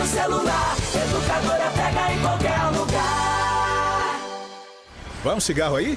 no celular. Educadora pega em qualquer lugar. Vai um cigarro aí?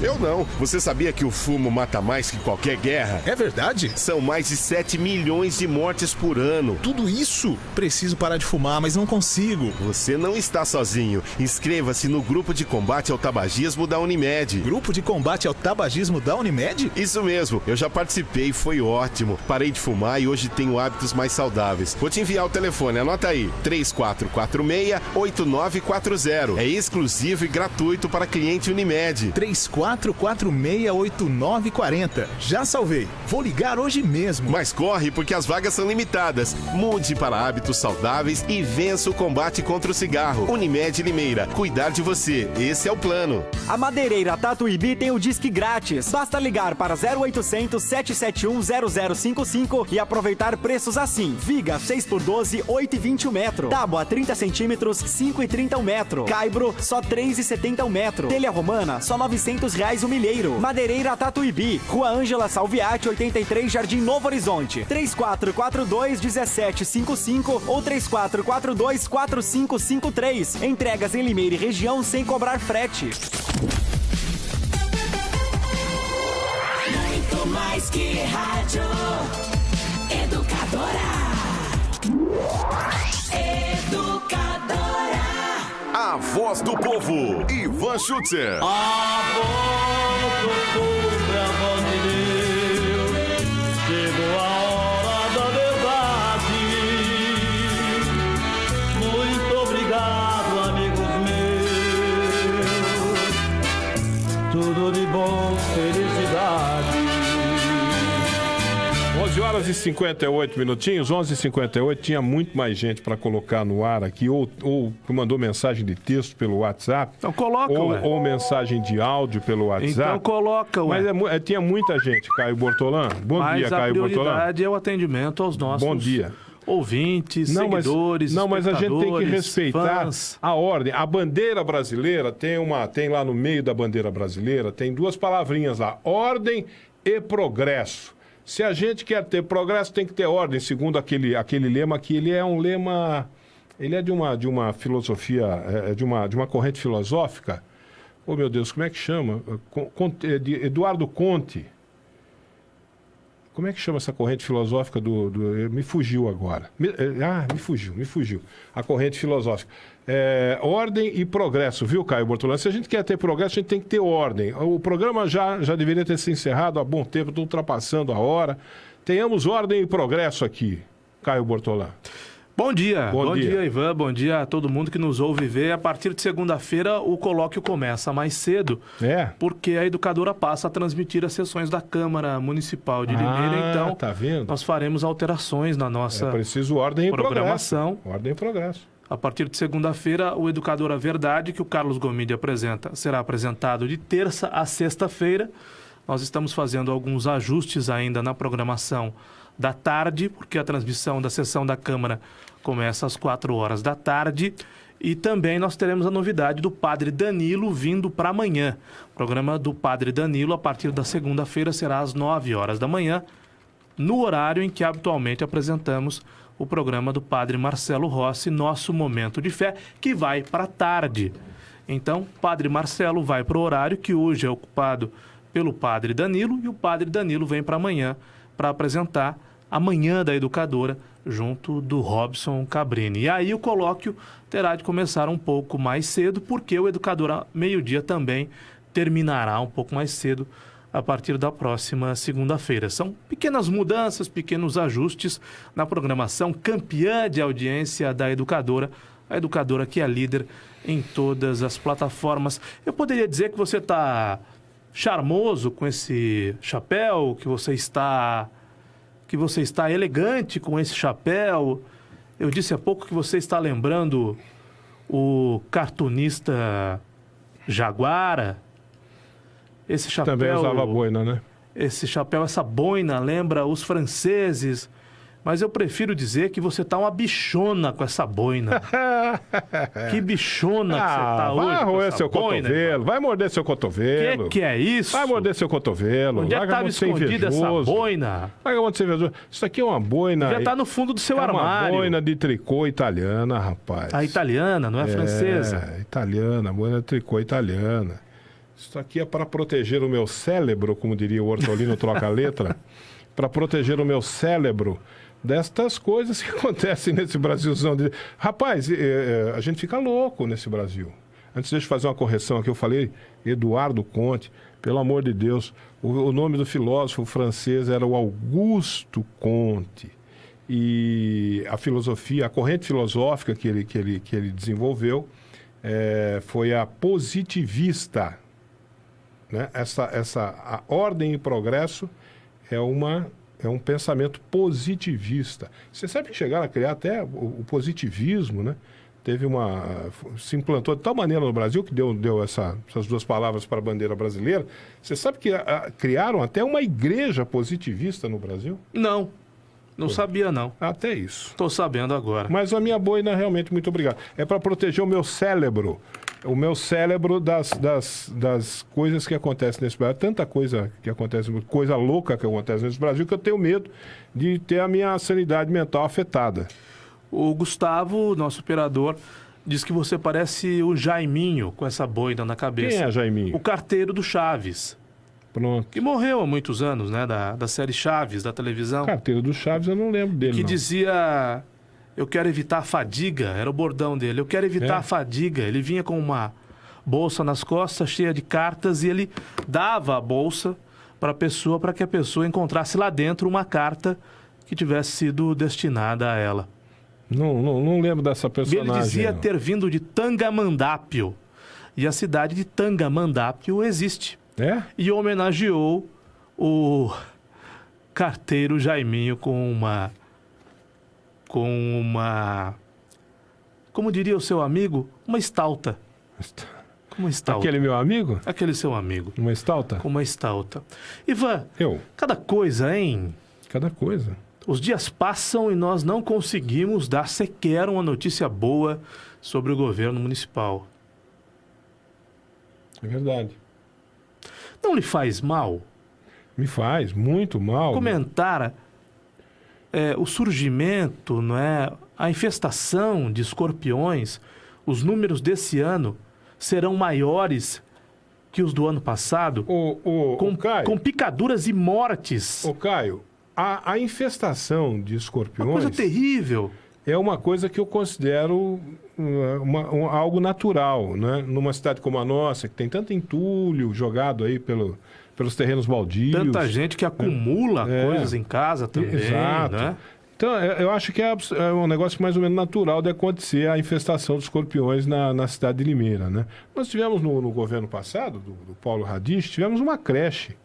Eu não. Você sabia que o fumo mata mais que qualquer guerra? É verdade? São mais de 7 milhões de mortes por ano. Tudo isso? Preciso parar de fumar, mas não consigo. Você não está sozinho. Inscreva-se no Grupo de Combate ao Tabagismo da Unimed. Grupo de Combate ao Tabagismo da Unimed? Isso mesmo. Eu já participei, foi ótimo. Parei de fumar e hoje tenho hábitos mais saudáveis. Vou te enviar o telefone, anota aí. 3446-8940. É exclusivo e gratuito para cliente Unimed. 3446-8940. Já salvei. Vou ligar hoje mesmo. Mas corre, porque as vagas são limitadas. Mude para hábitos saudáveis e vença o combate contra o cigarro. Unimed Limeira. Cuidar de você. Esse é o plano. A Madeireira Tatuíbi tem o Disque grátis. Basta ligar para 0800 771 0055 e aproveitar preços assim. Viga 6x12, 8,20 o metro. Tábua 30 centímetros, 5,30 o metro. Caibro, só 3,70 o metro. Telha romana, só R$900 o milheiro. Madeireira Tatuíbi, Rua Ângela Salviati, 83, Jardim Novo Horizonte. 3442-1755 ou 3442-4553. Entregas em Limeira e região sem cobrar frete. Muito mais que rádio. Educadora. Educadora. A voz do povo, Ivan Schutzer. A voz do povo é a voz de Deus. Chegou a hora da verdade. Muito obrigado, amigos meus. Tudo de bom, felicidade. 11 horas e 58 minutinhos, 11h58, tinha muito mais gente para colocar no ar aqui, ou mandou mensagem de texto pelo WhatsApp. Então coloca, ou mensagem de áudio pelo WhatsApp. Então coloca, Mas tinha muita gente, Caio Bortolã. Bom dia, Caio Bortolã. Mas a prioridade é o atendimento aos nossos ouvintes, seguidores, mas a gente tem que respeitar fãs. a ordem. A bandeira brasileira tem lá no meio da bandeira brasileira, tem duas palavrinhas lá, ordem e progresso. Se a gente quer ter progresso, tem que ter ordem, segundo aquele lema que ele é um lema... Ele é de uma filosofia, de uma corrente filosófica. Oh, meu Deus, como é que chama? De Eduardo Conte. Como é que chama essa corrente filosófica me fugiu agora. Me fugiu. A corrente filosófica. Ordem e progresso, viu, Caio Bortolã? Se a gente quer ter progresso, a gente tem que ter ordem. O programa já deveria ter se encerrado há bom tempo, estou ultrapassando a hora. Tenhamos ordem e progresso aqui, Caio Bortolã. Bom dia. Bom dia, Ivan. Bom dia a todo mundo que nos ouve ver. A partir de segunda-feira, o colóquio começa mais cedo, porque a educadora passa a transmitir as sessões da Câmara Municipal de Limeira. Então, tá vendo? Nós faremos alterações na nossa preciso ordem programação. E progresso. Ordem e progresso. A partir de segunda-feira, o Educadora Verdade, que o Carlos Gomide apresenta, será apresentado de terça a sexta-feira. Nós estamos fazendo alguns ajustes ainda na programação da tarde, porque a transmissão da sessão da Câmara começa às 4 horas da tarde. E também nós teremos a novidade do Padre Danilo vindo para amanhã. O programa do Padre Danilo, a partir da segunda-feira, será às 9 horas da manhã, no horário em que habitualmente apresentamos o programa do Padre Marcelo Rossi, Nosso Momento de Fé, que vai para a tarde. Então, Padre Marcelo vai para o horário que hoje é ocupado pelo Padre Danilo, e o Padre Danilo vem para amanhã para apresentar a Manhã da Educadora, junto do Robson Cabrini. E aí o colóquio terá de começar um pouco mais cedo, porque o Educadora Meio-Dia também terminará um pouco mais cedo a partir da próxima segunda-feira. São pequenas mudanças, pequenos ajustes na programação campeã de audiência da Educadora, a Educadora que é líder em todas as plataformas. Eu poderia dizer que você está charmoso com esse chapéu, que você está elegante com esse chapéu. Eu disse há pouco que você está lembrando o cartunista Jaguara. Esse chapéu também usava boina, né? Esse chapéu, essa boina, lembra os franceses. Mas eu prefiro dizer que você tá uma bichona com essa boina. Que bichona que você tá hoje. Vai com roer essa seu boina, cotovelo, vai morder seu cotovelo. Que é isso? Vai morder seu cotovelo. Onde é que Larga a tava mão de ser escondida essa invejoso. boina? Larga a mão de ser invejoso. Isso aqui é uma boina. Já tá no fundo do seu é armário. uma boina de tricô italiana, rapaz. A italiana, não é francesa. É, italiana, boina de tricô italiana. Isso aqui é para proteger o meu cérebro, como diria o Hortolino troca-letra, para proteger o meu cérebro destas coisas que acontecem nesse Brasilzão. Rapaz, a gente fica louco nesse Brasil. Antes, deixa eu fazer uma correção aqui. Eu falei Eduardo Conte. Pelo amor de Deus, o nome do filósofo francês era o Augusto Comte. E a filosofia, a corrente filosófica que ele desenvolveu foi a positivista. Né? A ordem e progresso é um pensamento positivista. Você sabe que chegaram a criar até o positivismo, né? Se implantou de tal maneira no Brasil que deu essas duas palavras para a bandeira brasileira. Você sabe que criaram até uma igreja positivista no Brasil? Não sabia, não. Até isso. Tô sabendo agora. Mas a minha boina, realmente, muito obrigado. É para proteger o meu cérebro. O meu cérebro das coisas que acontecem nesse Brasil. Tanta coisa que acontece, coisa louca que acontece nesse Brasil, que eu tenho medo de ter a minha sanidade mental afetada. O Gustavo, nosso operador, diz que você parece o Jaiminho com essa boina na cabeça. Quem é Jaiminho? O carteiro do Chaves. Pronto. Que morreu há muitos anos, né? Da série Chaves, da televisão. Carteiro do Chaves, eu não lembro dele, Que não. dizia... Eu quero evitar a fadiga. Era o bordão dele. Eu quero evitar a fadiga. Ele vinha com uma bolsa nas costas, cheia de cartas, e ele dava a bolsa para que a pessoa encontrasse lá dentro uma carta que tivesse sido destinada a ela. Não lembro dessa personagem. Ele dizia não. ter vindo de Tangamandápio. E a cidade de Tangamandápio existe. É? E homenageou o carteiro Jaiminho com uma... Como diria o seu amigo, uma estalta. Uma estalta. Aquele meu amigo? Aquele seu amigo. Uma estalta? Com uma estalta. Ivan, Eu? cada coisa, hein? Cada coisa. Os dias passam e nós não conseguimos dar sequer uma notícia boa sobre o governo municipal. É verdade. Não lhe faz mal Me faz muito mal. comentar o surgimento, não é? A infestação de escorpiões? Os números desse ano serão maiores que os do ano passado? Caio, Com picaduras e mortes. Ô, Caio, a infestação de escorpiões... Uma coisa terrível. É uma coisa que eu considero algo natural, né? Numa cidade como a nossa, que tem tanto entulho jogado aí pelos terrenos baldios. Tanta gente que acumula coisas em casa também. Exato. Né? Então, eu acho que é um negócio mais ou menos natural de acontecer a infestação de escorpiões na cidade de Limeira, né? Nós tivemos no governo passado, do Paulo Radich, tivemos uma creche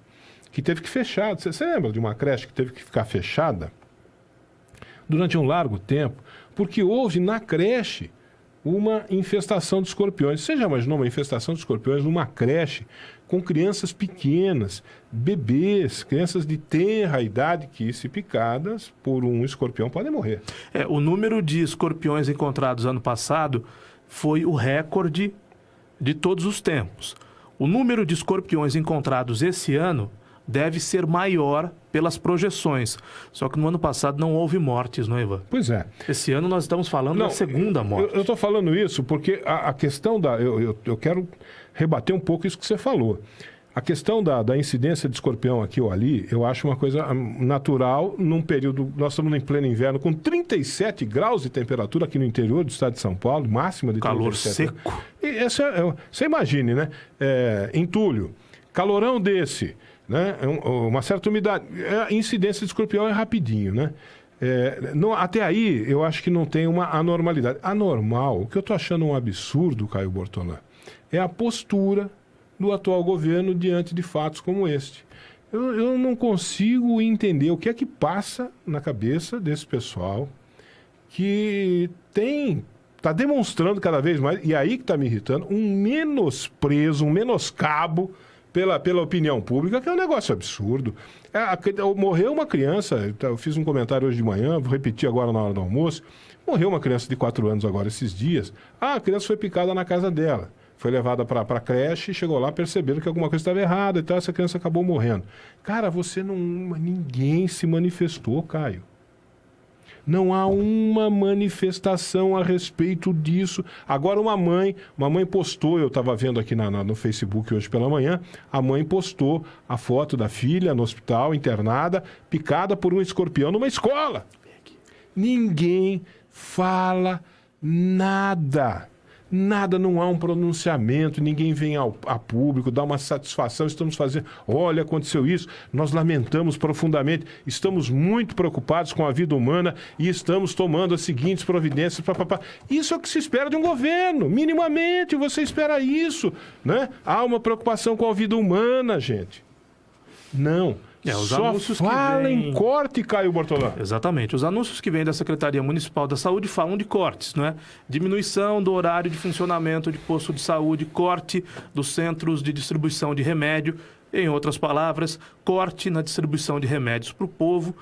que teve que fechar. Você lembra de uma creche que teve que ficar fechada durante um largo tempo? Porque houve na creche uma infestação de escorpiões. Você já imaginou uma infestação de escorpiões numa creche com crianças pequenas, bebês, crianças de tenra idade que, se picadas por um escorpião, podem morrer? O número de escorpiões encontrados ano passado foi o recorde de todos os tempos. O número de escorpiões encontrados esse ano deve ser maior pelas projeções. Só que no ano passado não houve mortes, não é, Ivan? Pois é. Esse ano nós estamos falando da segunda morte. Eu estou falando isso porque a questão eu quero rebater um pouco isso que você falou. A questão da incidência de escorpião aqui ou ali, eu acho uma coisa natural num período... Nós estamos em pleno inverno, com 37 graus de temperatura aqui no interior do estado de São Paulo, máxima de calor 37. seco. E você imagine, né? Entulho, calorão desse... Né? Uma certa umidade. A incidência de escorpião é rapidinho, né? Até aí, eu acho que não tem uma anormalidade. Anormal, o que eu estou achando um absurdo, Caio Bortolã, é a postura do atual governo diante de fatos como este. Eu não consigo entender o que é que passa na cabeça desse pessoal que está demonstrando cada vez mais, e aí que está me irritando, um menosprezo, um menoscabo pela opinião pública, que é um negócio absurdo. Morreu uma criança, eu fiz um comentário hoje de manhã, vou repetir agora na hora do almoço, morreu uma criança de 4 anos agora esses dias. A criança foi picada na casa dela. Foi levada para a creche, chegou lá, perceberam que alguma coisa estava errada e tal, essa criança acabou morrendo. Cara, ninguém se manifestou, Caio. Não há uma manifestação a respeito disso. Agora uma mãe postou, eu estava vendo aqui no Facebook hoje pela manhã, a mãe postou a foto da filha no hospital, internada, picada por um escorpião numa escola. Ninguém fala nada. Nada, não há um pronunciamento, ninguém vem a público, dá uma satisfação, estamos fazendo, olha, aconteceu isso, nós lamentamos profundamente, estamos muito preocupados com a vida humana e estamos tomando as seguintes providências. Isso é o que se espera de um governo, minimamente você espera isso, né? Há uma preocupação com a vida humana, gente. Não. Os só anúncios fala que vem... em corte, Caio Bortolã. Exatamente. Os anúncios que vêm da Secretaria Municipal da Saúde falam de cortes, não é? Diminuição do horário de funcionamento de posto de saúde, corte dos centros de distribuição de remédio, em outras palavras, corte na distribuição de remédios para o povo.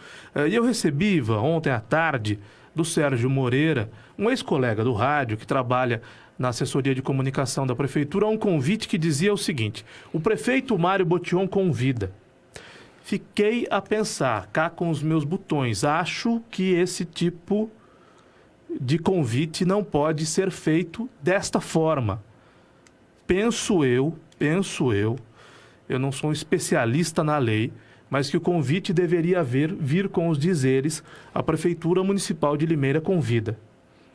E eu recebi, Ivan, ontem à tarde, do Sérgio Moreira, um ex-colega do rádio que trabalha na assessoria de comunicação da prefeitura, um convite que dizia o seguinte: o prefeito Mário Botion convida. Fiquei a pensar, cá com os meus botões, acho que esse tipo de convite não pode ser feito desta forma. Penso eu não sou um especialista na lei, mas que o convite deveria vir com os dizeres: a Prefeitura Municipal de Limeira convida,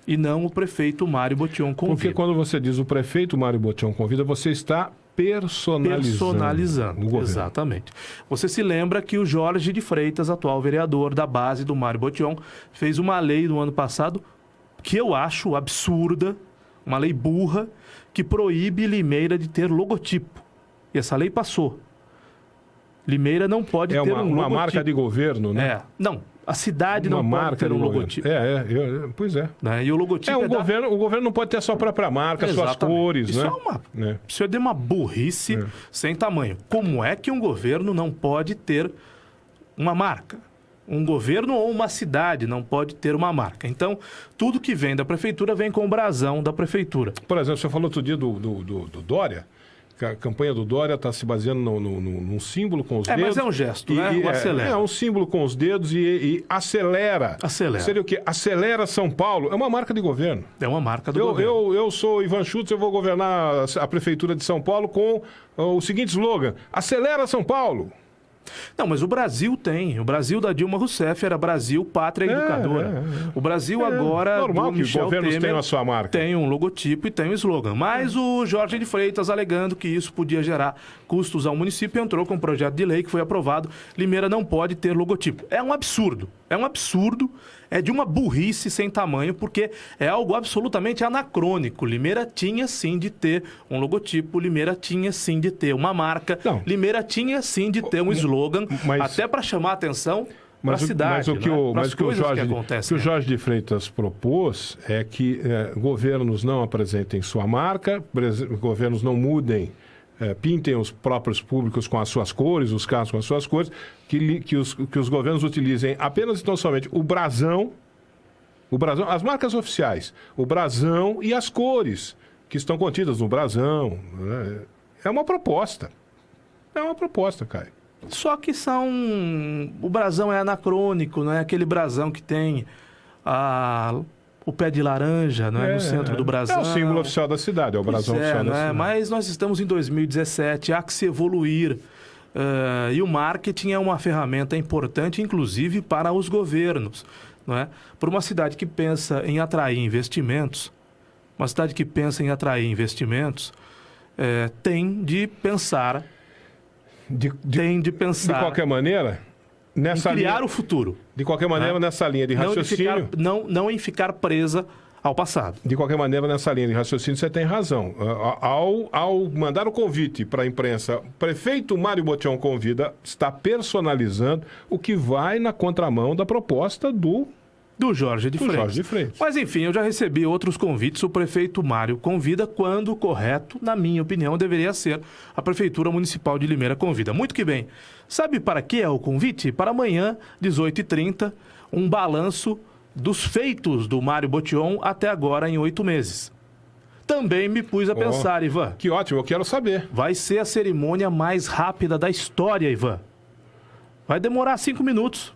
e não o prefeito Mário Botion convida. Porque quando você diz o prefeito Mário Botion convida, você está personalizando o governo. Exatamente. Você se lembra que o Jorge de Freitas, atual vereador da base do Mário Botion, fez uma lei no ano passado que eu acho absurda, uma lei burra, que proíbe Limeira de ter logotipo. E essa lei passou. Limeira não pode ter um logotipo. É uma marca de governo, né? Não. A cidade não pode ter um logotipo. Pois é. Né? E o logotipo o governo não pode ter a sua própria marca, suas cores, isso né? Isso é de uma burrice sem tamanho. Como é que um governo não pode ter uma marca? Um governo ou uma cidade não pode ter uma marca. Então, tudo que vem da prefeitura vem com o brasão da prefeitura. Por exemplo, você falou outro dia do Dória. A campanha do Dória está se baseando num símbolo com os dedos. Mas é um gesto, né? Acelera. É um símbolo com os dedos e acelera. Seria o quê? Acelera São Paulo. É uma marca de governo. É uma marca do governo. Eu sou Ivan Schutz, eu vou governar a Prefeitura de São Paulo com o seguinte slogan: acelera São Paulo. Não, mas o Brasil tem. O Brasil da Dilma Rousseff era Brasil, Pátria Educadora. O Brasil agora, normal do que Michel governos Temer, tenham a sua marca. Tem um logotipo e tem um slogan. Mas o Jorge de Freitas, alegando que isso podia gerar custos ao município, entrou com um projeto de lei que foi aprovado. Limeira não pode ter logotipo. É um absurdo. É de uma burrice sem tamanho, porque é algo absolutamente anacrônico. Limeira tinha sim de ter um logotipo, Limeira tinha sim de ter uma marca, Limeira tinha sim de ter um slogan, até para chamar a atenção para a cidade. Mas o que o Jorge de Freitas propôs é que governos não apresentem sua marca, governos não mudem, pintem os próprios públicos com as suas cores, os carros com as suas cores, que os governos utilizem apenas e tão somente o brasão, as marcas oficiais, o brasão e as cores que estão contidas no brasão. É uma proposta. Caio. Só que o brasão é anacrônico, não é aquele brasão que tem o pé de laranja, não é? No centro do brasão. É o símbolo oficial da cidade, é o brasão oficial da cidade. Mas nós estamos em 2017, há que se evoluir. E o marketing é uma ferramenta importante, inclusive, para os governos. Não é? Por uma cidade que pensa em atrair investimentos, tem de pensar... De qualquer maneira... criar o futuro. De qualquer maneira, nessa linha de raciocínio... Não em ficar presa ao passado. De qualquer maneira, nessa linha de raciocínio, você tem razão. Ao mandar o convite para a imprensa, prefeito Mário Botion convida, está personalizando o que vai na contramão da proposta do do Jorge de Freitas. Jorge de Freitas. Mas enfim, eu já recebi outros convites. O prefeito Mário convida quando o correto, na minha opinião, deveria ser a Prefeitura Municipal de Limeira convida. Muito que bem. Sabe para que é o convite? Para amanhã, 18h30, um balanço dos feitos do Mário Botion até agora em 8 meses. Também me pus a pensar, Ivan. Que ótimo, eu quero saber. Vai ser a cerimônia mais rápida da história, Ivan. Vai demorar 5 minutos.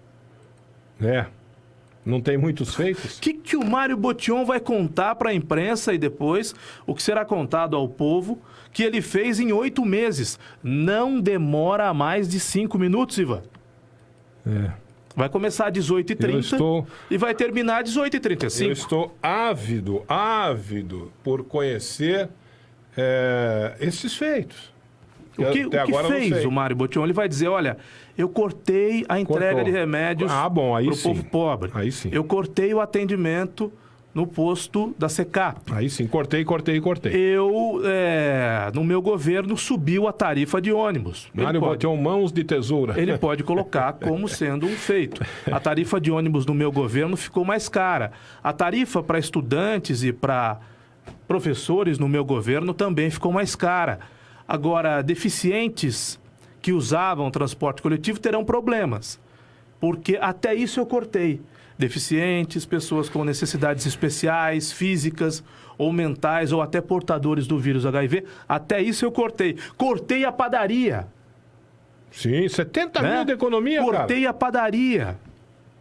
Não tem muitos feitos? O que o Mário Botion vai contar para a imprensa e depois o que será contado ao povo que ele fez em 8 meses? Não demora mais de 5 minutos, Ivan. Vai começar às 18h30 e vai terminar às 18h35. Eu estou ávido por conhecer esses feitos. O que fez o Mário Botion? Ele vai dizer, olha, eu cortei a entrega de remédios para o povo pobre. Aí sim. Eu cortei o atendimento no posto da Secap. Aí sim, cortei. Eu, no meu governo, subiu a tarifa de ônibus. Mário Botion, mãos de tesoura. Ele pode colocar como sendo um feito. A tarifa de ônibus no meu governo ficou mais cara. A tarifa para estudantes e para professores no meu governo também ficou mais cara. Agora, deficientes que usavam transporte coletivo terão problemas, porque até isso eu cortei. Deficientes, pessoas com necessidades especiais, físicas ou mentais, ou até portadores do vírus HIV, até isso eu cortei. Cortei a padaria. Sim, 70 mil de economia, Cortei a padaria.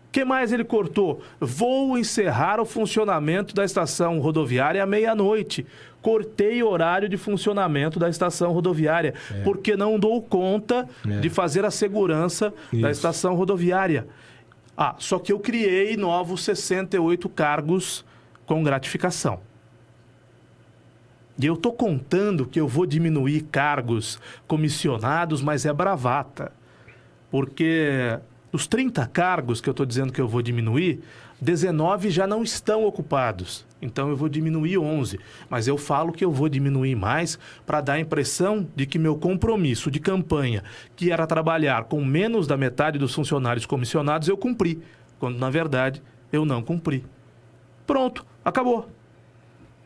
O que mais ele cortou? Vou encerrar o funcionamento da estação rodoviária à meia-noite. Cortei o horário de funcionamento da estação rodoviária, porque não dou conta de fazer a segurança da estação rodoviária. Só que eu criei novos 68 cargos com gratificação. E eu estou contando que eu vou diminuir cargos comissionados, mas é bravata. Porque os 30 cargos que eu estou dizendo que eu vou diminuir, 19 já não estão ocupados. Então eu vou diminuir 11. Mas eu falo que eu vou diminuir mais para dar a impressão de que meu compromisso de campanha, que era trabalhar com menos da metade dos funcionários comissionados, eu cumpri. Quando, na verdade, eu não cumpri. Pronto, acabou.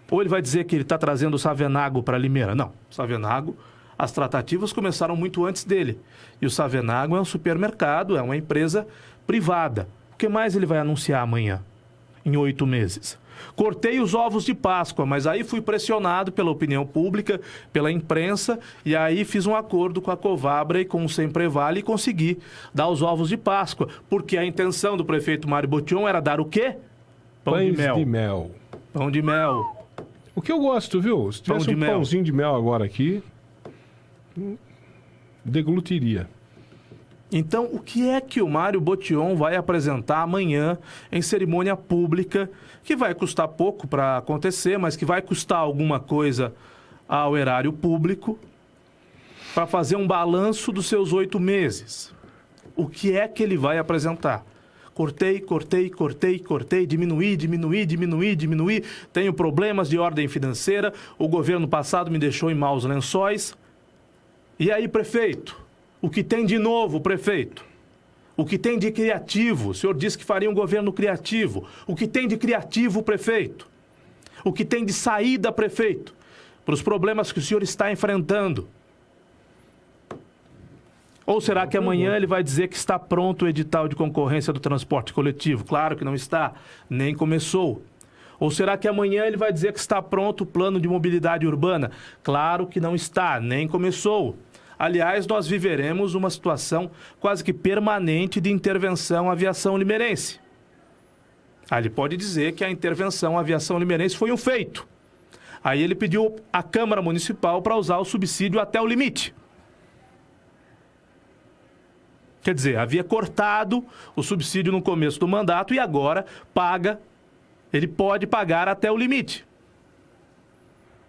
Ou ele vai dizer que ele está trazendo o Savenago para Limeira. Não, o Savenago, as tratativas começaram muito antes dele. E o Savenago é um supermercado, é uma empresa privada. O que mais ele vai anunciar amanhã, em 8 meses? Cortei os ovos de Páscoa, mas aí fui pressionado pela opinião pública, pela imprensa, e aí fiz um acordo com a Covabra e com o Semprevale e consegui dar os ovos de Páscoa, porque a intenção do prefeito Mário Botion era dar o quê? Pão de mel. Pão de mel. O que eu gosto, viu? Se tivesse pãozinho de mel agora aqui, deglutiria. Então, o que é que o Mário Botion vai apresentar amanhã em cerimônia pública, que vai custar pouco para acontecer, mas que vai custar alguma coisa ao erário público, para fazer um balanço dos seus 8 meses? O que é que ele vai apresentar? Cortei, diminuí. Tenho problemas de ordem financeira, o governo passado me deixou em maus lençóis. E aí, prefeito? O que tem de novo, prefeito? O que tem de criativo? O senhor disse que faria um governo criativo. O que tem de criativo, prefeito? O que tem de saída, prefeito? Para os problemas que o senhor está enfrentando? Ou será que amanhã ele vai dizer que está pronto o edital de concorrência do transporte coletivo? Claro que não está, nem começou. Ou será que amanhã ele vai dizer que está pronto o plano de mobilidade urbana? Claro que não está, nem começou. Aliás, nós viveremos uma situação quase que permanente de intervenção à aviação limeirense. Ele pode dizer que a intervenção à aviação limeirense foi um feito. Aí ele pediu à Câmara Municipal para usar o subsídio até o limite. Quer dizer, havia cortado o subsídio no começo do mandato e agora ele pode pagar até o limite.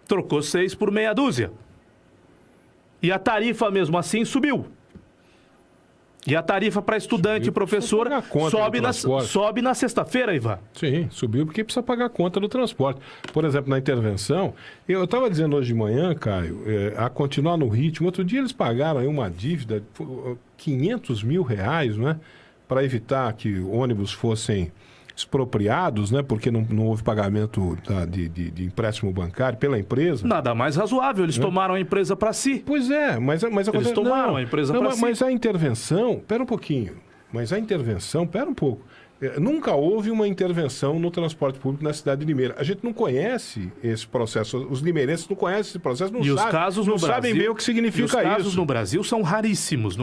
Trocou 6 por meia dúzia. E a tarifa, mesmo assim, subiu. E a tarifa para estudante e professor sobe na sexta-feira, Ivan. Sim, subiu porque precisa pagar a conta do transporte. Por exemplo, na intervenção, eu estava dizendo hoje de manhã, Caio, a continuar no ritmo. Outro dia eles pagaram aí uma dívida de R$500 mil, né? Para evitar que ônibus fossem expropriados, né? Porque não houve pagamento de empréstimo bancário pela empresa. Nada mais razoável, eles tomaram a empresa para si. Pois é, mas Eles tomaram a empresa para si. Mas a intervenção, pera um pouquinho, pera um pouco. Nunca houve uma intervenção no transporte público na cidade de Limeira. A gente não conhece esse processo, os limeirenses não conhecem esse processo, não sabem bem o que significa isso. Os casos no Brasil são raríssimos.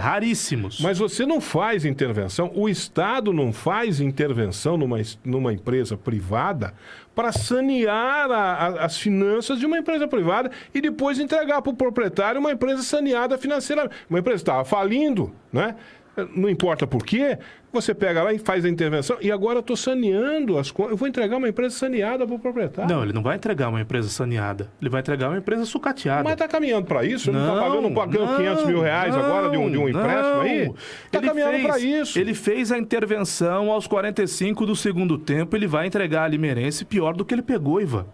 Raríssimos. Mas você não faz intervenção, o Estado não faz intervenção numa empresa privada para sanear as finanças de uma empresa privada e depois entregar para o proprietário uma empresa saneada financeiramente. Uma empresa estava falindo, né? Não importa por quê, você pega lá e faz a intervenção e agora eu estou saneando as contas. Eu vou entregar uma empresa saneada para o proprietário. Não, ele não vai entregar uma empresa saneada. Ele vai entregar uma empresa sucateada. Mas está caminhando para isso? Ele não está pagando 500 mil reais agora de um empréstimo aí? Está caminhando para isso. Ele fez a intervenção aos 45 do segundo tempo. Ele vai entregar a Limeirense pior do que ele pegou, Ivan.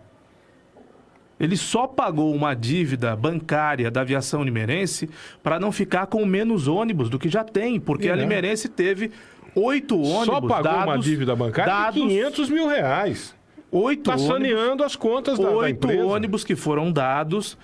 Ele só pagou uma dívida bancária da aviação limeirense para não ficar com menos ônibus do que já tem, porque a Limeirense teve 8 ônibus só pagou uma dívida bancária de 500 mil reais. 8 ônibus, saneando as contas da empresa. 8 ônibus que foram dados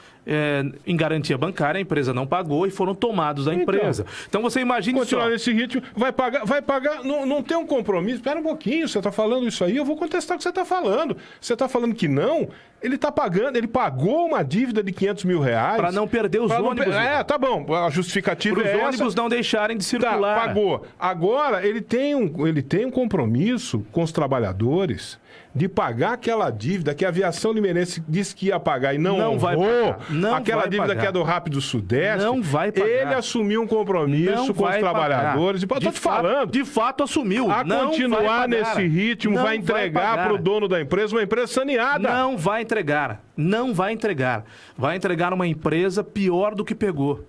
em garantia bancária, a empresa não pagou e foram tomados da empresa. Então você imagina continuar nesse ritmo, vai pagar, não tem um compromisso. Espera um pouquinho, você está falando isso aí, eu vou contestar o que você está falando. Você está falando que não, ele está pagando, ele pagou uma dívida de 500 mil reais. Para não perder os ônibus. Tá bom, a justificativa é essa. Para os ônibus não deixarem de circular. Tá, pagou. Agora, ele tem um compromisso com os trabalhadores de pagar aquela dívida que a aviação limeirense disse que ia pagar e não vai pagar. Não aquela vai dívida pagar. que é do Rápido Sudeste. Não vai pagar. Ele assumiu um compromisso com os trabalhadores. E, tô te falando. De fato assumiu. A continuar nesse ritmo, vai entregar para o dono da empresa uma empresa saneada. Não vai entregar. Não vai entregar. Vai entregar uma empresa pior do que pegou.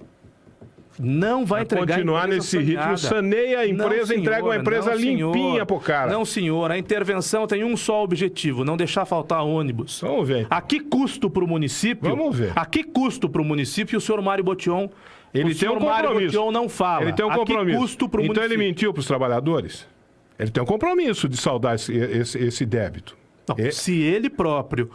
Não vai entregar. Continuar nesse ritmo, saneia a empresa, entrega uma empresa limpinha pro cara. Não, senhor. A intervenção tem um só objetivo: não deixar faltar ônibus. Vamos ver. A que custo para o município? Vamos ver. A que custo para o município? O senhor Mário Botion. Ele tem um compromisso. Mário Botion não fala. Ele tem um compromisso. A que custo para o município? município? Ele mentiu para os trabalhadores? Ele tem um compromisso de saldar esse débito. Não, se ele próprio,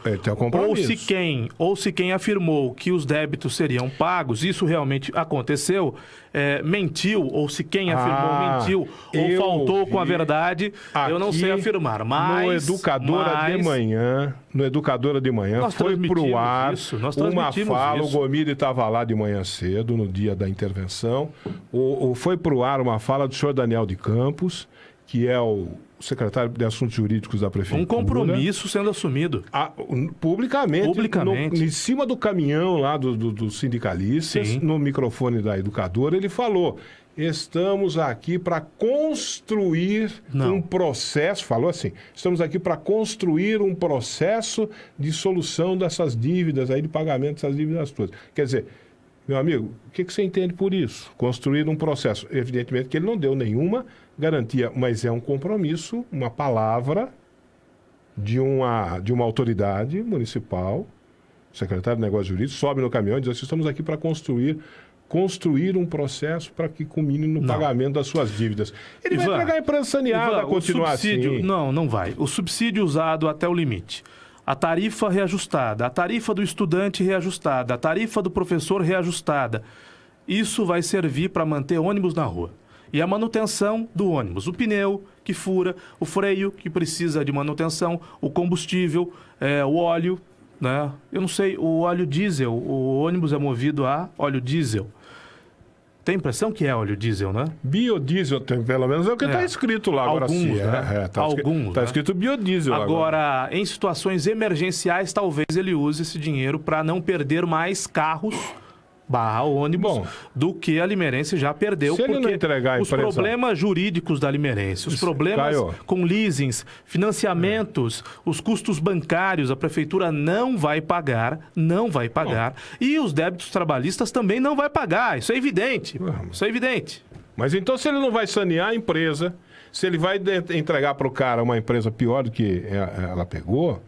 ou se quem afirmou que os débitos seriam pagos, isso realmente aconteceu, mentiu, ou se quem afirmou mentiu, ou faltou com a verdade, eu não sei afirmar. Mas no Educadora de Manhã foi pro ar uma fala, o Gomide estava lá de manhã cedo, no dia da intervenção, foi pro ar uma fala do senhor Daniel de Campos, que é o secretário de Assuntos Jurídicos da Prefeitura. Um compromisso sendo assumido. Publicamente. Em cima do caminhão lá dos sindicalistas, sim, no microfone da Educadora, ele falou: estamos aqui para construir um processo, falou assim, estamos aqui para construir um processo de solução dessas dívidas aí, de pagamento dessas dívidas todas. Quer dizer, meu amigo, o que você entende por isso? Construir um processo. Evidentemente que ele não deu nenhuma garantia, mas é um compromisso, uma palavra de uma autoridade municipal, secretário de Negócios Jurídicos, sobe no caminhão e diz assim: estamos aqui para construir um processo para que culmine no pagamento das suas dívidas. Ele vai entregar a empresa saneada a continuar assim. Não vai. O subsídio usado até o limite. A tarifa reajustada, a tarifa do estudante reajustada, a tarifa do professor reajustada. Isso vai servir para manter ônibus na rua. E a manutenção do ônibus, o pneu que fura, o freio que precisa de manutenção, o combustível, o óleo, né? Eu não sei, o óleo diesel, o ônibus é movido a óleo diesel. Tem impressão que é óleo diesel, né? Biodiesel, pelo menos é o que está escrito lá. Agora sim, né? Está escrito biodiesel agora. Em situações emergenciais, talvez ele use esse dinheiro para não perder mais carros ônibus do que a Limeirense já perdeu, porque ele não entregar a os problemas jurídicos da Limeirense, os problemas com leasings, financiamentos, os custos bancários, a prefeitura não vai pagar, e os débitos trabalhistas também não vai pagar, isso é evidente, Mas então, se ele não vai sanear a empresa, se ele vai entregar para o cara uma empresa pior do que ela pegou,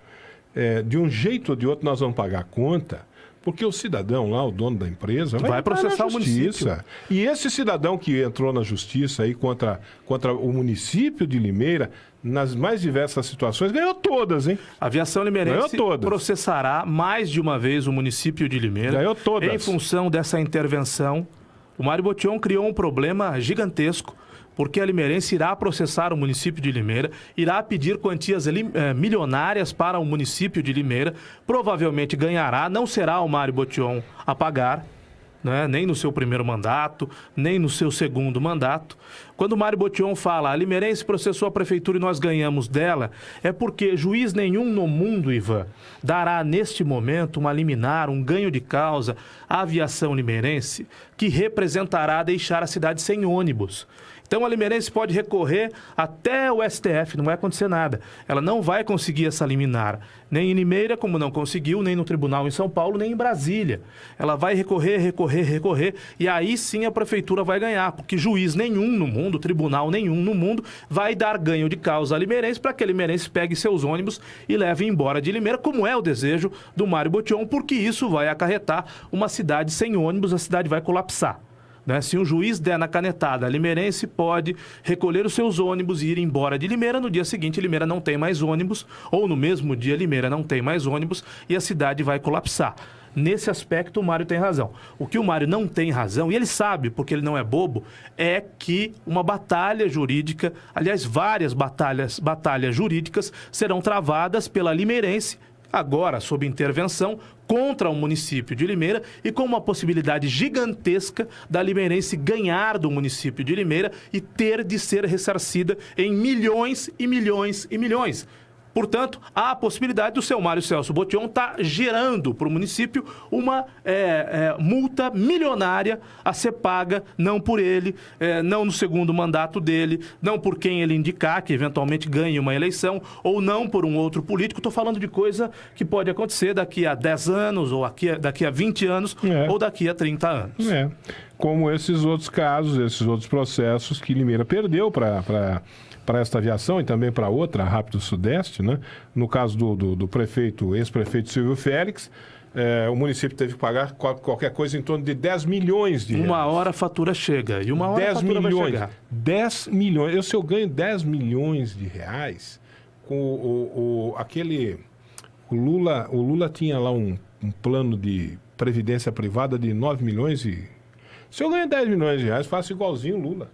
de um jeito ou de outro nós vamos pagar a conta, Porque o cidadão lá, o dono da empresa, vai processar na o município. justiça. E esse cidadão que entrou na justiça aí contra o município de Limeira, nas mais diversas situações, ganhou todas, hein? A Aviação Limeirense processará mais de uma vez o município de Limeira. Ganhou todas. Em função dessa intervenção, o Mário Botion criou um problema gigantesco, porque a Limeirense irá processar o município de Limeira, irá pedir quantias milionárias para o município de Limeira, provavelmente ganhará, não será o Mário Botion a pagar, né? Nem no seu primeiro mandato, nem no seu segundo mandato. Quando o Mário Botion fala, a Limeirense processou a prefeitura e nós ganhamos dela, é porque juiz nenhum no mundo, Ivan, dará neste momento uma liminar, um ganho de causa à aviação limeirense, que representará deixar a cidade sem ônibus. Então a Limeirense pode recorrer até o STF, não vai acontecer nada. Ela não vai conseguir essa liminar, nem em Limeira, como não conseguiu, nem no tribunal em São Paulo, nem em Brasília. Ela vai recorrer, e aí sim a prefeitura vai ganhar, porque juiz nenhum no mundo, tribunal nenhum no mundo, vai dar ganho de causa à Limeirense para que a Limeirense pegue seus ônibus e leve embora de Limeira, como é o desejo do Mário Botion, porque isso vai acarretar uma cidade sem ônibus, a cidade vai colapsar. Né? Se um juiz der na canetada, a Limeirense pode recolher os seus ônibus e ir embora de Limeira. No dia seguinte, Limeira não tem mais ônibus, ou no mesmo dia, Limeira não tem mais ônibus e a cidade vai colapsar. Nesse aspecto, o Mário tem razão. O que o Mário não tem razão, e ele sabe, porque ele não é bobo, é que uma batalha jurídica, aliás, várias batalhas jurídicas serão travadas pela Limeirense, agora sob intervenção, contra o município de Limeira e com uma possibilidade gigantesca da Limeirense ganhar do município de Limeira e ter de ser ressarcida em milhões e milhões e milhões. Portanto, há a possibilidade do seu Mário Celso Botion estar gerando para o município uma multa milionária a ser paga, não por ele, não no segundo mandato dele, não por quem ele indicar, que eventualmente ganhe uma eleição, ou não por um outro político. Estou falando de coisa que pode acontecer daqui a 10 anos, ou daqui a 20 anos, ou daqui a 30 anos. Como esses outros casos, esses outros processos que Limeira perdeu para esta aviação e também para outra, a Rápido Sudeste, né? No caso do prefeito, ex-prefeito Silvio Félix, o município teve que pagar qualquer coisa em torno de 10 milhões de reais. Uma hora a fatura chega, e uma hora 10 a fatura milhões, vai chegar. 10 milhões. Se eu ganho 10 milhões de reais, com o Lula tinha lá um plano de previdência privada de 9 milhões e... Se eu ganho 10 milhões de reais, faço igualzinho o Lula.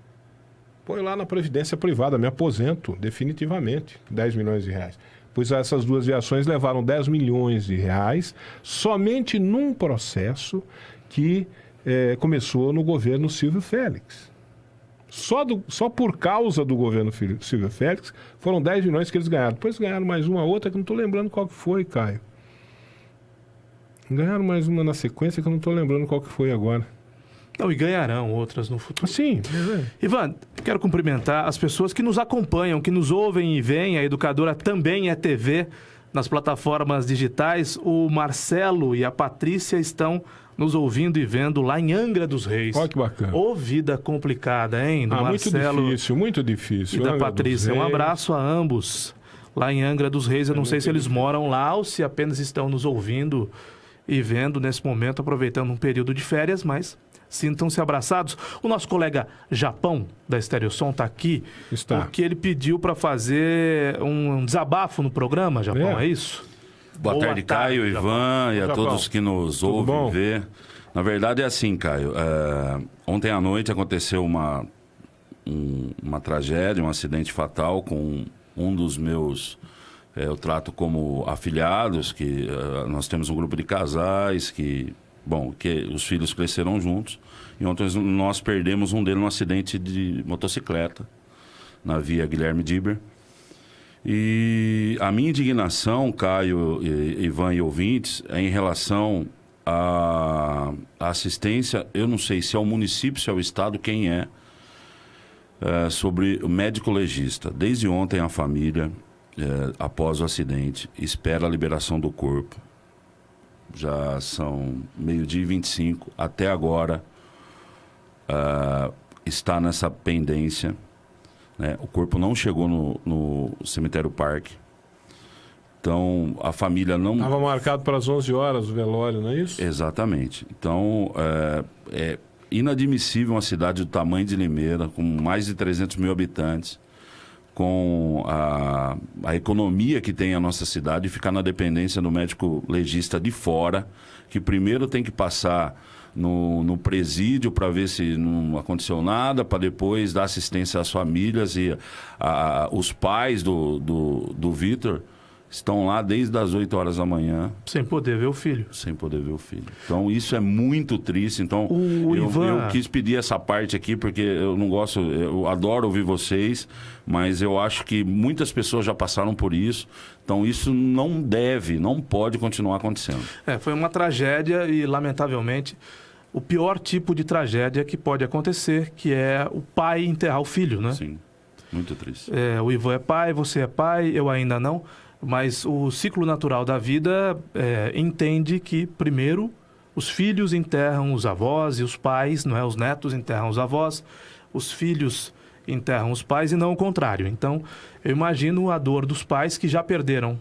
Põe lá na previdência privada, me aposento definitivamente, 10 milhões de reais. Pois essas duas viações levaram 10 milhões de reais somente num processo que começou no governo Silvio Félix. Só por causa do governo Silvio Félix foram 10 milhões que eles ganharam. Depois ganharam mais uma outra que eu não estou lembrando qual que foi, Caio. Ganharam mais uma na sequência que eu não estou lembrando qual que foi agora. Não, e ganharão outras no futuro. Sim. Ivan, quero cumprimentar as pessoas que nos acompanham, que nos ouvem e veem. A Educadora também é TV nas plataformas digitais. O Marcelo e a Patrícia estão nos ouvindo e vendo lá em Angra dos Reis. Olha que bacana. Ô, vida complicada, hein? Do Marcelo muito difícil. E da Patrícia. Um abraço a ambos lá em Angra dos Reis. Eu não sei se eles moram lá ou se apenas estão nos ouvindo e vendo nesse momento, aproveitando um período de férias, mas... sintam-se abraçados. O nosso colega Japão, da Estereosom, está aqui. Porque ele pediu para fazer um desabafo no programa, Japão, é isso? Boa tarde, Caio, Ivan e a todos que nos ouvem e vê. Na verdade é assim, Caio. Ontem à noite aconteceu uma tragédia, um acidente fatal com um dos meus... eu trato como afilhados, que nós temos um grupo de casais que os filhos cresceram juntos. E ontem nós perdemos um deles num acidente de motocicleta na via Guilherme Diber. E a minha indignação, Caio, Ivan e ouvintes, é em relação à assistência, eu não sei se é o município, se é o estado, quem sobre o médico legista. Desde ontem a família, após o acidente, espera a liberação do corpo. Já são 12h25, até agora está nessa pendência, né? O corpo não chegou no cemitério Parque Então, a família não... Estava marcado para as 11 horas o velório, não é isso? Exatamente. Então, é inadmissível uma cidade do tamanho de Limeira, com mais de 300 mil habitantes, com a economia que tem a nossa cidade, ficar na dependência do médico legista de fora, que primeiro tem que passar no presídio para ver se não aconteceu nada, para depois dar assistência às famílias. E os pais do Vitor estão lá desde as 8 horas da manhã. Sem poder ver o filho. Sem poder ver o filho. Então, isso é muito triste. Então, eu quis pedir essa parte aqui, porque eu não gosto, eu adoro ouvir vocês, mas eu acho que muitas pessoas já passaram por isso. Então, isso não pode continuar acontecendo. Foi uma tragédia e, lamentavelmente, o pior tipo de tragédia que pode acontecer, que é o pai enterrar o filho, né? Sim, muito triste. O Ivan é pai, você é pai, eu ainda não. Mas o ciclo natural da vida entende que, primeiro, os filhos enterram os avós e os pais, não é? Os netos enterram os avós, os filhos enterram os pais e não o contrário. Então, eu imagino a dor dos pais que já perderam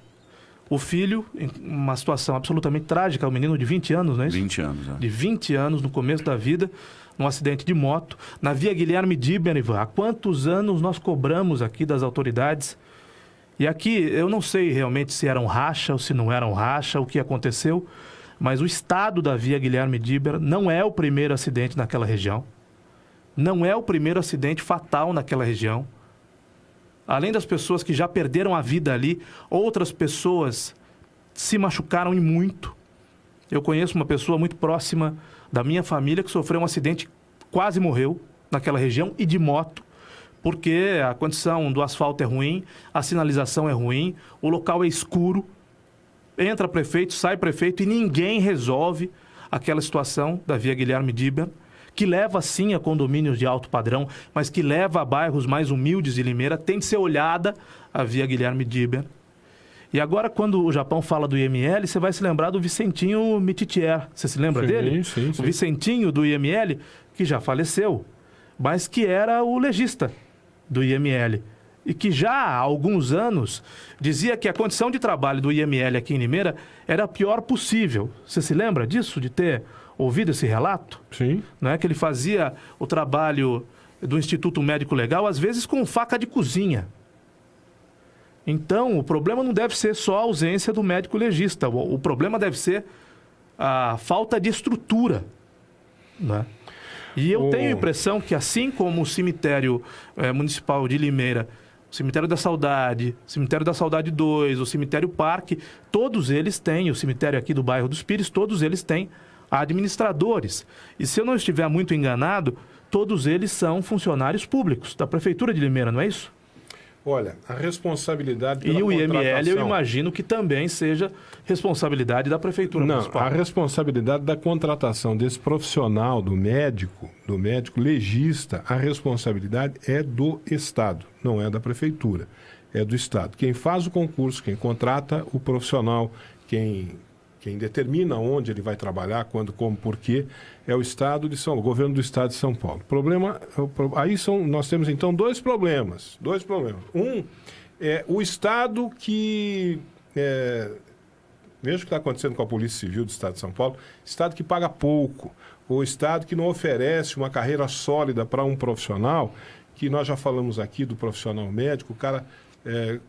o filho em uma situação absolutamente trágica, um menino de 20 anos, não é isso? 20 anos, De 20 anos, no começo da vida, num acidente de moto, na Via Guilherme Diber, Ivan. Há quantos anos nós cobramos aqui das autoridades? E aqui, eu não sei realmente se eram racha ou se não eram racha, o que aconteceu, mas o estado da Via Guilherme Diber não é o primeiro acidente naquela região. Não é o primeiro acidente fatal naquela região. Além das pessoas que já perderam a vida ali, outras pessoas se machucaram e muito. Eu conheço uma pessoa muito próxima da minha família que sofreu um acidente, quase morreu naquela região e de moto. Porque a condição do asfalto é ruim, a sinalização é ruim, o local é escuro, entra prefeito, sai prefeito e ninguém resolve aquela situação da Via Guilherme Diber, que leva sim a condomínios de alto padrão, mas que leva a bairros mais humildes de Limeira. Tem de ser olhada a Via Guilherme Diber. E agora, quando o Japão fala do IML, você vai se lembrar do Vicentinho Mititier. Você se lembra dele? Sim. O Vicentinho do IML, que já faleceu, mas que era o legista do IML, e que já há alguns anos dizia que a condição de trabalho do IML aqui em Limeira era a pior possível. Você se lembra disso, de ter ouvido esse relato? Sim. Não é que ele fazia o trabalho do Instituto Médico Legal, às vezes com faca de cozinha. Então, o problema não deve ser só a ausência do médico legista, o problema deve ser a falta de estrutura, né? E eu tenho a impressão que, assim como o cemitério municipal de Limeira, o Cemitério da Saudade, o Cemitério da Saudade 2, o Cemitério Parque, todos eles têm, o cemitério aqui do bairro dos Pires, todos eles têm administradores. E se eu não estiver muito enganado, todos eles são funcionários públicos da Prefeitura de Limeira, não é isso? Olha, a responsabilidade pela E o IML, contratação... eu imagino que também seja responsabilidade da Prefeitura Municipal. Não, a responsabilidade da contratação desse profissional, do médico legista, a responsabilidade é do Estado, não é da Prefeitura, é do Estado. Quem faz o concurso, quem contrata o profissional, quem determina onde ele vai trabalhar, quando, como, por quê, é o Estado de São Paulo, o governo do Estado de São Paulo. Nós temos então dois problemas. Um é o Estado que veja o que está acontecendo com a Polícia Civil do Estado de São Paulo, Estado que paga pouco, o Estado que não oferece uma carreira sólida para um profissional, que nós já falamos aqui do profissional médico, o cara...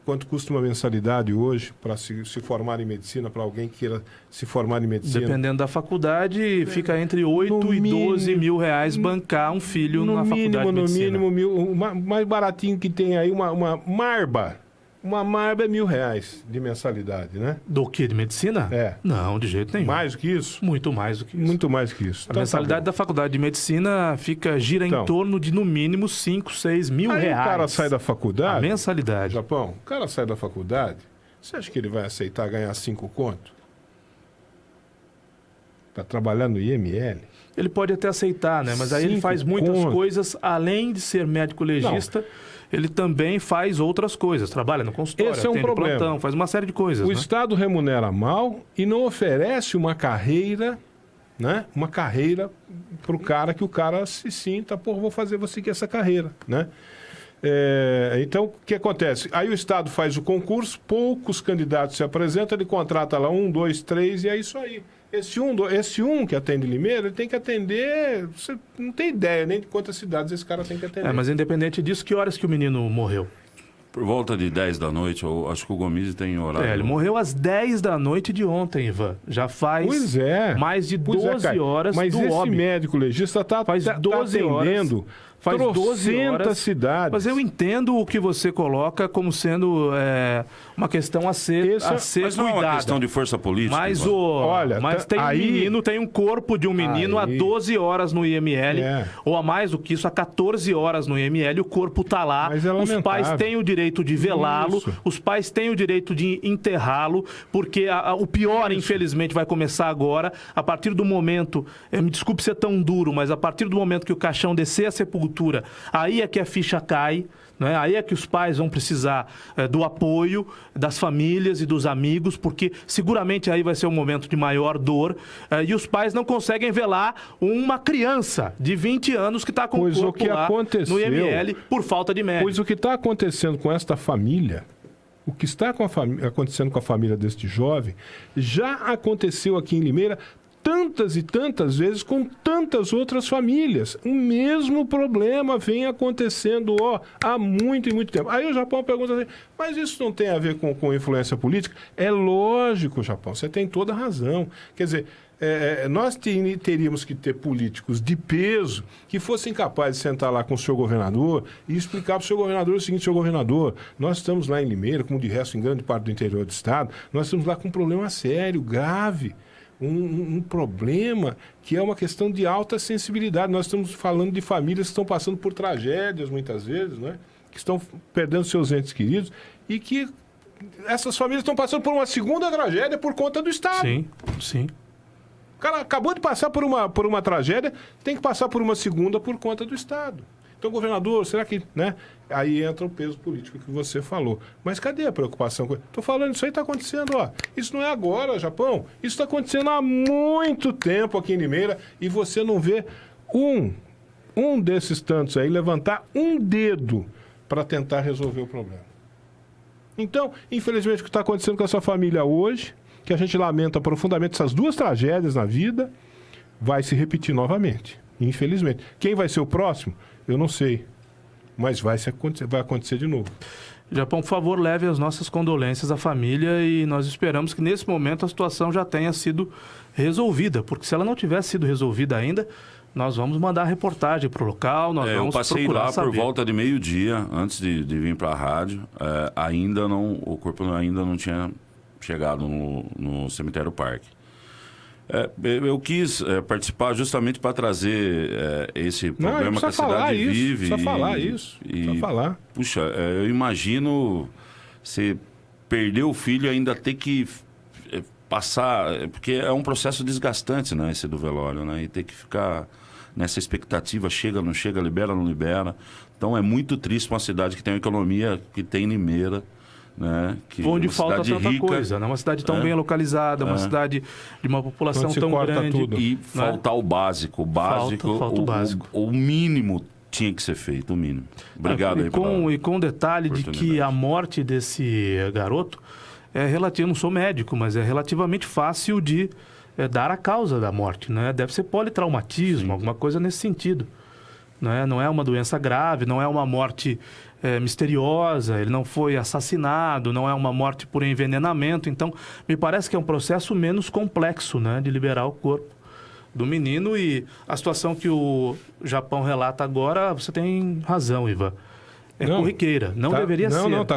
quanto custa uma mensalidade hoje para se formar em medicina, para alguém que queira se formar em medicina? Dependendo da faculdade, fica entre 8 e 12 mil reais bancar um filho na faculdade de medicina. No mínimo, o mais baratinho que tem aí, uma marba. Uma marba é R$1.000 de mensalidade, né? Do que? De medicina? Não, de jeito nenhum. Mais do que isso? Muito mais do que isso. Muito mais que isso. A mensalidade da faculdade de medicina gira em torno de, no mínimo, 5, 6 mil reais. O cara sai da faculdade... A mensalidade. Japão, o cara sai da faculdade, você acha que ele vai aceitar ganhar 5 conto? Para trabalhar no IML? Ele pode até aceitar, né? Mas aí ele faz muitas coisas, além de ser médico legista... Ele também faz outras coisas, trabalha no consultório, esse é um problema. Plantão, faz uma série de coisas. O Estado remunera mal e não oferece uma carreira, né? Uma carreira para o cara que o cara se sinta, vou seguir essa carreira, né? Então, o que acontece? Aí o Estado faz o concurso, poucos candidatos se apresentam, ele contrata lá 1, 2, 3 e é isso aí. Esse um que atende Limeira, ele tem que atender... Você não tem ideia nem de quantas cidades esse cara tem que atender. Mas independente disso, que horas que o menino morreu? Por volta de 10 da noite, eu acho que o Gomide tem horário. Ele morreu às 10 da noite de ontem, Ivan. Já faz mais de 12 horas mas do esse óbito. médico legista faz 12 atendendo faz 12 horas cidades. Mas eu entendo o que você coloca como sendo uma questão a ser mas não cuidada. é uma questão de força política. Mas tem um menino, tem um corpo de um menino há 12 horas no IML, ou a mais do que isso, há 14 horas no IML, o corpo está lá, os pais têm o direito de velá-lo, os pais têm o direito de enterrá-lo, porque o pior, infelizmente, vai começar agora, a partir do momento, me desculpe ser tão duro, mas a partir do momento que o caixão descer a sepultura, aí é que a ficha cai, né? Aí é que os pais vão precisar do apoio das famílias e dos amigos, porque seguramente aí vai ser um momento de maior dor, e os pais não conseguem velar uma criança de 20 anos que está com o corpo lá no IML por falta de médico. Pois o que está acontecendo com esta família, o que está acontecendo com a família deste jovem, já aconteceu aqui em Limeira tantas e tantas vezes com tantas outras famílias. O mesmo problema vem acontecendo há muito e muito tempo. Aí o Japão pergunta assim, mas isso não tem a ver com influência política? É lógico, Japão, você tem toda a razão. Quer dizer, nós teríamos que ter políticos de peso que fossem capazes de sentar lá com o senhor governador e explicar para o senhor governador o seguinte: senhor governador, nós estamos lá em Limeira, como de resto em grande parte do interior do estado, nós estamos lá com um problema sério, grave. Um problema que é uma questão de alta sensibilidade. Nós estamos falando de famílias que estão passando por tragédias, muitas vezes, né? Que estão perdendo seus entes queridos e que essas famílias estão passando por uma segunda tragédia por conta do Estado. Sim. O cara acabou de passar por uma tragédia, tem que passar por uma segunda por conta do Estado. Então, governador, será que... né? Aí entra o peso político que você falou. Mas cadê a preocupação? Estou falando, isso aí está acontecendo, Isso não é agora, Japão. Isso está acontecendo há muito tempo aqui em Limeira e você não vê um desses tantos aí levantar um dedo para tentar resolver o problema. Então, infelizmente, o que está acontecendo com essa família hoje, que a gente lamenta profundamente essas duas tragédias na vida, vai se repetir novamente. Infelizmente. Quem vai ser o próximo? Eu não sei, mas vai acontecer de novo. Japão, por favor, leve as nossas condolências à família e nós esperamos que nesse momento a situação já tenha sido resolvida, porque se ela não tivesse sido resolvida ainda, nós vamos mandar reportagem para o local, nós vamos procurar saber. Eu passei lá por volta de meio-dia, antes de vir para a rádio, o corpo ainda não tinha chegado no cemitério Parque. Eu quis participar justamente para trazer esse problema que a cidade vive. Precisa falar isso. Puxa, eu imagino você perder o filho e ainda ter que passar... Porque é um processo desgastante, né, esse do velório, né? E ter que ficar nessa expectativa, chega, não chega, libera, não libera. Então é muito triste uma cidade que tem uma economia que tem Limeira, né? Onde falta tanta coisa, né? Uma cidade tão bem localizada, uma cidade de uma população tão grande. Tudo. E faltar o básico. Falta o básico. O mínimo tinha que ser feito, o mínimo. Obrigado aí com o detalhe de que a morte desse garoto é relativa, eu não sou médico, mas é relativamente fácil de dar a causa da morte, né? Deve ser politraumatismo, alguma coisa nesse sentido. Né? Não é uma doença grave, não é uma morte misteriosa, ele não foi assassinado, não é uma morte por envenenamento. Então, me parece que é um processo menos complexo, né, de liberar o corpo do menino. E a situação que o Japão relata agora, você tem razão, Ivan. Corriqueira. Não deveria ser. Não, está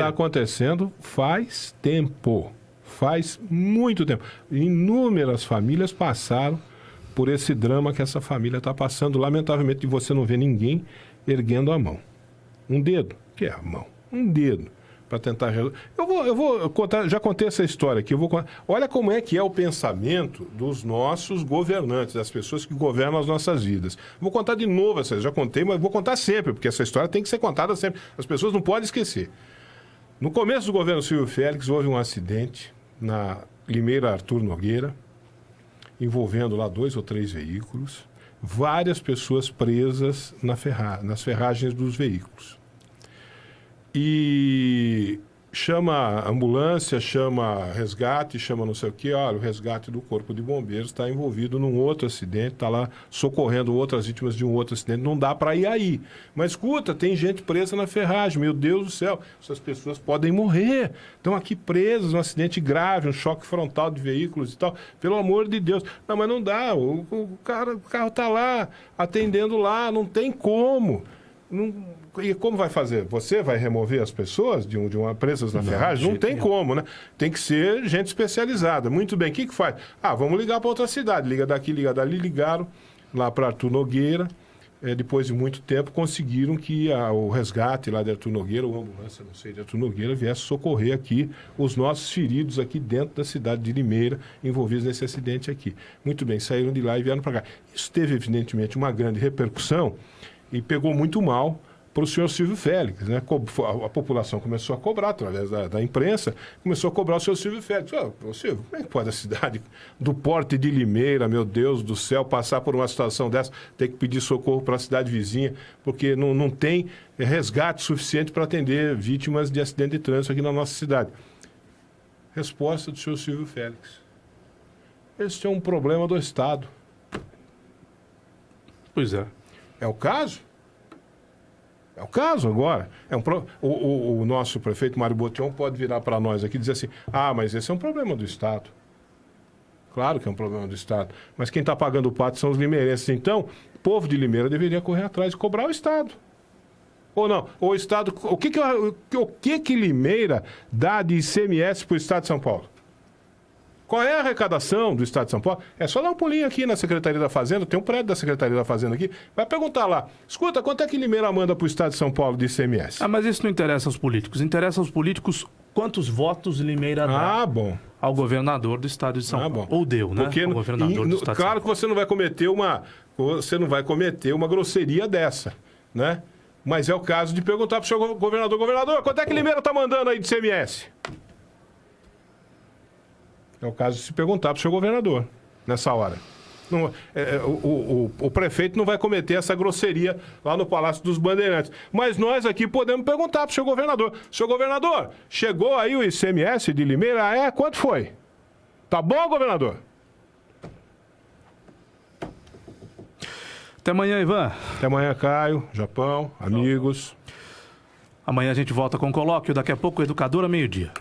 acontecendo faz tempo. Faz muito tempo. Inúmeras famílias passaram por esse drama que essa família está passando. Lamentavelmente, você não vê ninguém erguendo a mão. Um dedo, que é a mão, um dedo, para tentar resolver. Eu vou contar, já contei essa história aqui, olha como é que é o pensamento dos nossos governantes, das pessoas que governam as nossas vidas. Vou contar de novo essa, já contei, mas vou contar sempre, porque essa história tem que ser contada sempre. As pessoas não podem esquecer. No começo do governo Silvio Félix, houve um acidente na Limeira Arthur Nogueira, envolvendo lá 2 ou 3 veículos, várias pessoas presas nas ferragens dos veículos. e chama a ambulância, chama resgate, chama não sei o quê. Olha, o resgate do Corpo de Bombeiros está envolvido num outro acidente, está lá socorrendo outras vítimas de um outro acidente. Não dá para ir aí. Mas escuta, tem gente presa na ferragem. Meu Deus do céu, essas pessoas podem morrer. Estão aqui presas, um acidente grave, um choque frontal de veículos e tal. Pelo amor de Deus. Não, mas não dá. O carro está lá, atendendo lá, não tem como. E como vai fazer? Você vai remover as pessoas de uma presas na ferragem? Não tem como, né? Tem que ser gente especializada. Muito bem, o que faz? Vamos ligar para outra cidade. Liga daqui, liga dali. Ligaram lá para Arthur Nogueira. Depois de muito tempo, conseguiram que o resgate lá de Arthur Nogueira, ou a ambulância, não sei, de Arthur Nogueira, viesse socorrer aqui os nossos feridos aqui dentro da cidade de Limeira, envolvidos nesse acidente aqui. Muito bem, saíram de lá e vieram para cá. Isso teve, evidentemente, uma grande repercussão e pegou muito mal para o senhor Silvio Félix, né? A população começou a cobrar, através da imprensa, começou a cobrar o senhor Silvio Félix. Silvio, como é que pode a cidade do porte de Limeira, meu Deus do céu, passar por uma situação dessa, ter que pedir socorro para a cidade vizinha, porque não tem resgate suficiente para atender vítimas de acidente de trânsito aqui na nossa cidade? Resposta do senhor Silvio Félix. Esse é um problema do Estado. Pois é. É o caso? É o caso agora. O nosso prefeito Mário Botion pode virar para nós aqui e dizer assim, mas esse é um problema do Estado. Claro que é um problema do Estado. Mas quem está pagando o pato são os limeirenses. Então, o povo de Limeira deveria correr atrás e cobrar o Estado. Ou não? O Estado... O que Limeira dá de ICMS para o Estado de São Paulo? Qual é a arrecadação do Estado de São Paulo? É só dar um pulinho aqui na Secretaria da Fazenda, tem um prédio da Secretaria da Fazenda aqui, vai perguntar lá, escuta, quanto é que Limeira manda para o Estado de São Paulo de ICMS? Mas isso não interessa aos políticos. Interessa aos políticos quantos votos Limeira dá ao governador do Estado de São Paulo. Ou deu, né? Porque ao governador do Estado claro que você não vai cometer uma grosseria dessa, né? Mas é o caso de perguntar para o seu governador, quanto é que Limeira está mandando aí de ICMS? É o caso de se perguntar para o seu governador, nessa hora. Não, o prefeito não vai cometer essa grosseria lá no Palácio dos Bandeirantes. Mas nós aqui podemos perguntar para o seu governador. Seu governador, chegou aí o ICMS de Limeira? Quanto foi? Tá bom, governador? Até amanhã, Ivan. Até amanhã, Caio, Japão, amigos. Amanhã a gente volta com o colóquio. Daqui a pouco, Educadora, meio-dia.